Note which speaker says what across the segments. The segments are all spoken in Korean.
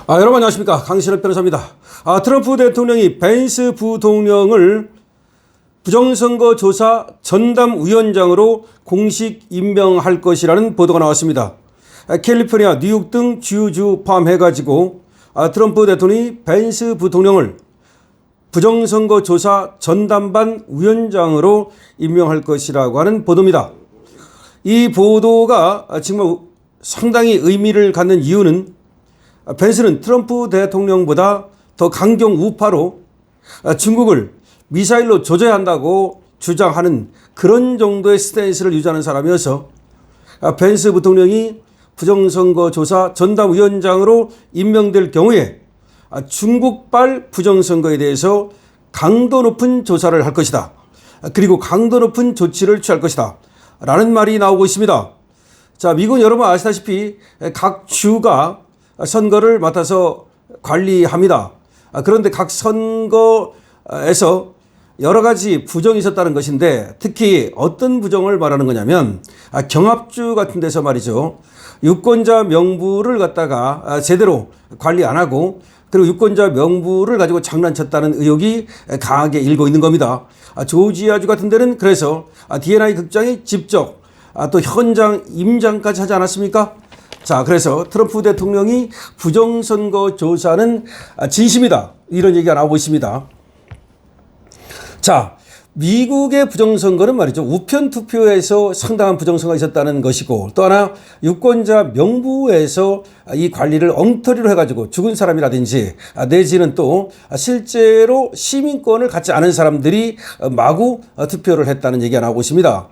Speaker 1: 여러분 안녕하십니까, 강신업 변호사입니다. 트럼프 대통령이 벤스 부통령을 부정선거 조사 전담위원장으로 공식 임명할 것이라는 보도가 나왔습니다. 캘리포니아, 뉴욕 등 주요 포함해가지고 트럼프 대통령이 벤스 부통령을 부정선거 조사 전담반 위원장으로 임명할 것이라고 하는 보도입니다. 이 보도가 정말 상당히 의미를 갖는 이유는 벤스는 트럼프 대통령보다 더 강경 우파로 중국을 미사일로 조져야 한다고 주장하는 그런 정도의 스탠스를 유지하는 사람이어서 벤스 부통령이 부정선거 조사 전담위원장으로 임명될 경우에 중국발 부정선거에 대해서 강도 높은 조사를 할 것이다. 그리고 강도 높은 조치를 취할 것이다. 라는 말이 나오고 있습니다. 자, 미국은 여러분 아시다시피 각 주가 선거를 맡아서 관리합니다. 그런데 각 선거에서 여러 가지 부정이 있었다는 것인데, 특히 어떤 부정을 말하는 거냐면 경합주 같은 데서 말이죠, 유권자 명부를 갖다가 제대로 관리 안 하고, 그리고 유권자 명부를 가지고 장난쳤다는 의혹이 강하게 일고 있는 겁니다. 조지아주 같은 데는 그래서 D&I 극장이 직접 또 현장 임장까지 하지 않았습니까? 자, 그래서 트럼프 대통령이 부정선거 조사는 진심이다, 이런 얘기가 나오고 있습니다. 자, 미국의 부정선거는 말이죠, 우편 투표에서 상당한 부정선거가 있었다는 것이고, 또 하나 유권자 명부에서 이 관리를 엉터리로 해가지고 죽은 사람이라든지 내지는 또 실제로 시민권을 갖지 않은 사람들이 마구 투표를 했다는 얘기가 나오고 있습니다.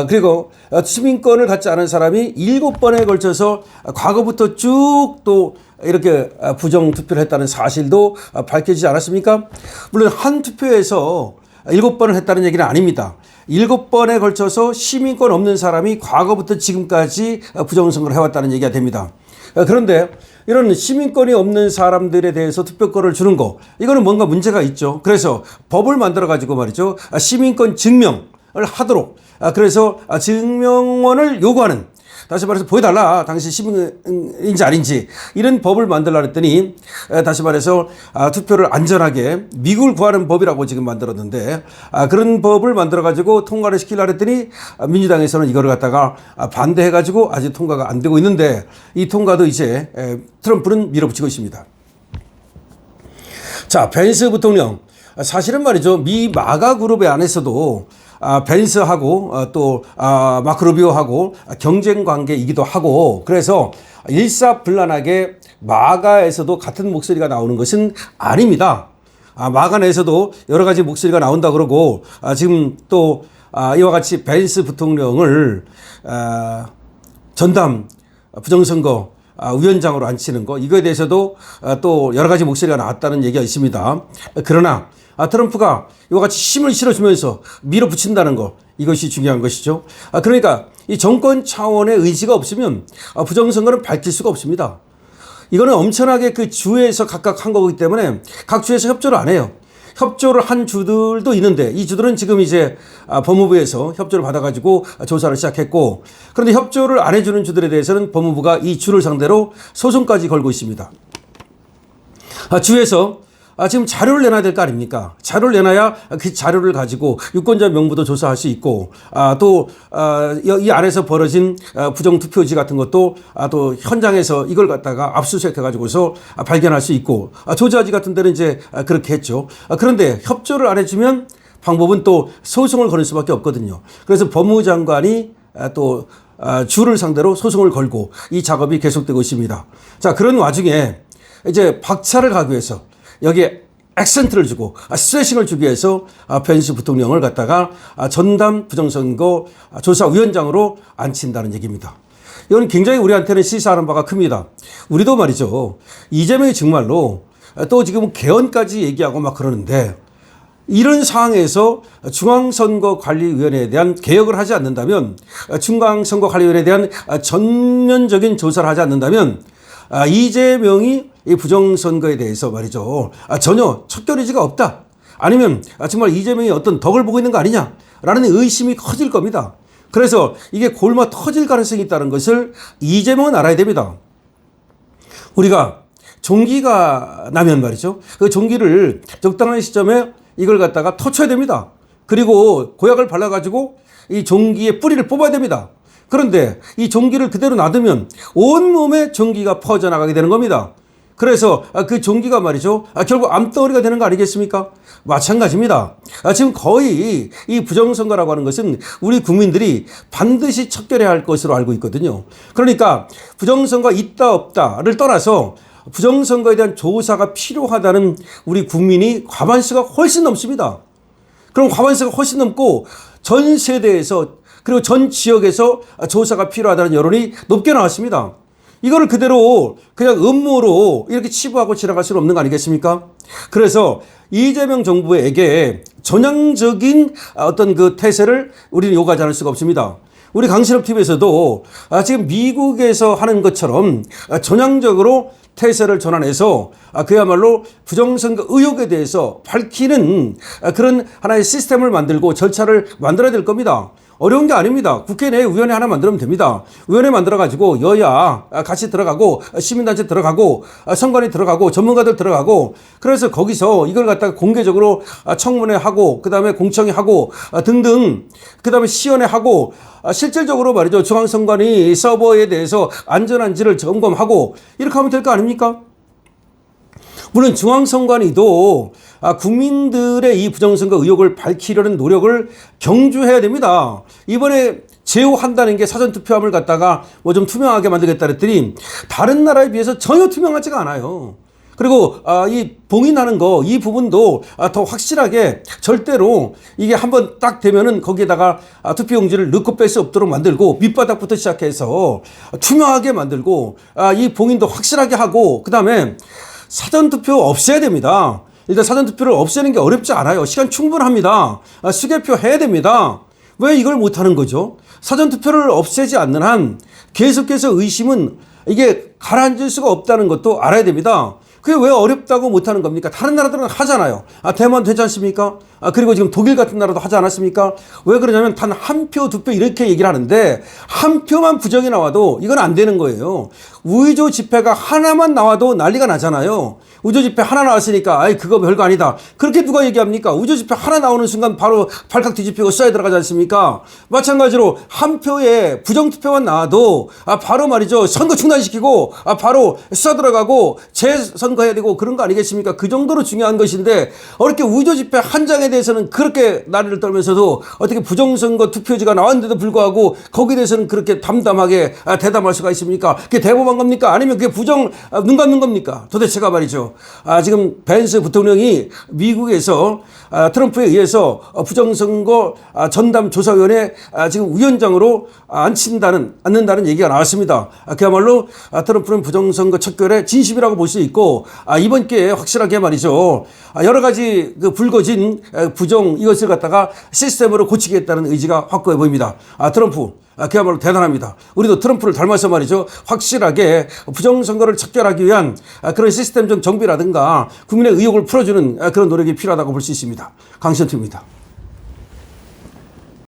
Speaker 1: 그리고 시민권을 갖지 않은 사람이 7번에 걸쳐서 과거부터 쭉 또 이렇게 부정 투표를 했다는 사실도 밝혀지지 않았습니까? 물론 한 투표에서 7번을 했다는 얘기는 아닙니다. 7번에 걸쳐서 시민권 없는 사람이 과거부터 지금까지 부정선거를 해왔다는 얘기가 됩니다. 그런데 이런 시민권이 없는 사람들에 대해서 투표권을 주는 거, 이거는 뭔가 문제가 있죠. 그래서 법을 만들어 가지고 말이죠, 시민권 증명을 하도록, 그래서 증명원을 요구하는, 다시 말해서 보여달라, 당신 시민인지 아닌지, 이런 법을 만들라 했더니, 다시 말해서 투표를 안전하게 미국을 구하는 법이라고 지금 만들었는데, 그런 법을 만들어 가지고 통과를 시키려 했더니 민주당에서는 이거를 갖다가 반대해 가지고 아직 통과가 안 되고 있는데, 이 통과도 이제 트럼프는 밀어붙이고 있습니다. 자, 벤스 부통령, 사실은 말이죠, 미 마가 그룹의 안에서도 벤스하고 또 마크 루비오하고 경쟁 관계이기도 하고, 그래서 일사불란하게 마가에서도 같은 목소리가 나오는 것은 아닙니다. 마가 내에서도 여러 가지 목소리가 나온다 그러고, 지금 또 이와 같이 벤스 부통령을 전담 부정선거 위원장으로 앉히는 거, 이거에 대해서도 또 여러 가지 목소리가 나왔다는 얘기가 있습니다. 그러나 트럼프가 이와 같이 힘을 실어주면서 밀어붙인다는 거, 이것이 중요한 것이죠. 그러니까 이 정권 차원의 의지가 없으면 부정선거는 밝힐 수가 없습니다. 이거는 엄청나게 그 주에서 각각 한 거기 때문에 각 주에서 협조를 안 해요. 협조를 한 주들도 있는데, 이 주들은 지금 이제 법무부에서 협조를 받아가지고 조사를 시작했고, 그런데 협조를 안 해주는 주들에 대해서는 법무부가 이 주를 상대로 소송까지 걸고 있습니다. 주에서 지금 자료를 내놔야 될 거 아닙니까? 자료를 내놔야 그 자료를 가지고 유권자 명부도 조사할 수 있고, 또 이 안에서 벌어진 부정투표지 같은 것도 또 현장에서 이걸 갖다가 압수수색해가지고서 발견할 수 있고, 조지아주 같은 데는 이제 그렇게 했죠. 그런데 협조를 안 해주면 방법은 또 소송을 거는 수밖에 없거든요. 그래서 법무부 장관이 또 주를 상대로 소송을 걸고 이 작업이 계속되고 있습니다. 자, 그런 와중에 이제 박차를 가기 위해서 여기에 액센트를 주고 스트레칭을 주기 위해서 벤스 부통령을 갖다가 전담 부정선거 조사위원장으로 앉힌다는 얘기입니다. 이건 굉장히 우리한테는 시사하는 바가 큽니다. 우리도 말이죠, 이재명이 정말로 또 지금 개헌까지 얘기하고 막 그러는데, 이런 상황에서 중앙선거관리위원회에 대한 개혁을 하지 않는다면, 중앙선거관리위원회에 대한 전면적인 조사를 하지 않는다면, 이재명이 이 부정선거에 대해서 말이죠, 전혀 척결의지가 없다, 아니면 정말 이재명이 어떤 덕을 보고 있는 거 아니냐라는 의심이 커질 겁니다. 그래서 이게 골마 터질 가능성이 있다는 것을 이재명은 알아야 됩니다. 우리가 종기가 나면 말이죠. 그 종기를 적당한 시점에 이걸 갖다가 터쳐야 됩니다. 그리고 고약을 발라가지고 이 종기의 뿌리를 뽑아야 됩니다. 그런데 이 종기를 그대로 놔두면 온몸에 종기가 퍼져나가게 되는 겁니다. 그래서 그 종기가 말이죠. 결국 암덩어리가 되는 거 아니겠습니까? 마찬가지입니다. 지금 거의 이 부정선거라고 하는 것은 우리 국민들이 반드시 척결해야 할 것으로 알고 있거든요. 그러니까 부정선거 있다 없다를 떠나서 부정선거에 대한 조사가 필요하다는 우리 국민이 과반수가 훨씬 넘습니다. 그럼 과반수가 훨씬 넘고 전 세대에서 그리고 전 지역에서 조사가 필요하다는 여론이 높게 나왔습니다. 이거를 그대로 그냥 음모로 이렇게 치부하고 지나갈 수는 없는 거 아니겠습니까? 그래서 이재명 정부에게 전향적인 어떤 그 태세를 우리는 요구하지 않을 수가 없습니다. 우리 강신업 TV에서도 지금 미국에서 하는 것처럼 전향적으로 태세를 전환해서 그야말로 부정선거 의혹에 대해서 밝히는 그런 하나의 시스템을 만들고 절차를 만들어야 될 겁니다. 어려운 게 아닙니다. 국회 내에 위원회 하나 만들면 됩니다. 위원회 만들어가지고 여야 같이 들어가고 시민단체 들어가고 선관위 들어가고 전문가들 들어가고 그래서 거기서 이걸 갖다가 공개적으로 청문회 하고 그다음에 공청회 하고 등등 그다음에 시연회 하고 실질적으로 말이죠. 중앙선관위 서버에 대해서 안전한지를 점검하고 이렇게 하면 될 거 아닙니까? 물론 중앙선관위도 국민들의 이 부정선거 의혹을 밝히려는 노력을 경주해야 됩니다. 이번에 제호한다는 게 사전투표함을 갖다가 뭐 좀 투명하게 만들겠다 그랬더니 다른 나라에 비해서 전혀 투명하지가 않아요. 그리고 이 봉인하는 거 이 부분도 더 확실하게 절대로 이게 한번 딱 되면은 거기에다가 투표용지를 넣고 뺄 수 없도록 만들고 밑바닥부터 시작해서 투명하게 만들고 이 봉인도 확실하게 하고 그다음에 사전투표 없애야 됩니다. 일단 사전투표를 없애는 게 어렵지 않아요. 시간 충분합니다. 수개표 해야 됩니다. 왜 이걸 못하는 거죠? 사전투표를 없애지 않는 한 계속해서 의심은 이게 가라앉을 수가 없다는 것도 알아야 됩니다. 그게 왜 어렵다고 못하는 겁니까? 다른 나라들은 하잖아요. 대만 되지 않습니까? 그리고 지금 독일 같은 나라도 하지 않았습니까? 왜 그러냐면 단 한 표, 두 표 이렇게 얘기를 하는데 한 표만 부정이 나와도 이건 안 되는 거예요. 우의조 집회가 하나만 나와도 난리가 나잖아요. 우의조 집회 하나 나왔으니까 그거 별거 아니다. 그렇게 누가 얘기합니까? 우의조 집회 하나 나오는 순간 바로 발칵 뒤집히고 쏴야 들어가지 않습니까? 마찬가지로 한 표에 부정투표만 나와도 바로 말이죠. 선거 중단시키고 바로 쏴 들어가고 재선거해야 되고 그런 거 아니겠습니까? 그 정도로 중요한 것인데 어떻게 우의조 집회 한 장에 대해서는 그렇게 난리를 떨면서도 어떻게 부정선거 투표지가 나왔는데도 불구하고 거기에 대해서는 그렇게 담담하게 대담할 수가 있습니까? 그게 대범한 겁니까? 아니면 그게 눈 감는 겁니까? 도대체가 말이죠. 지금 벤스 부통령이 미국에서 트럼프에 의해서 부정선거 전담조사위원회 지금 위원장으로 앉는다는 얘기가 나왔습니다. 그야말로 트럼프는 부정선거 척결의 진심이라고 볼 수 있고 이번 기회에 확실하게 말이죠. 여러 가지 그 불거진 부정 이것을 갖다가 시스템으로 고치겠다는 의지가 확고해 보입니다. 트럼프 그야말로 대단합니다. 우리도 트럼프를 닮아서 말이죠. 확실하게 부정선거를 척결하기 위한 그런 시스템적 정비라든가 국민의 의혹을 풀어주는 그런 노력이 필요하다고 볼 수 있습니다. 강신투입니다.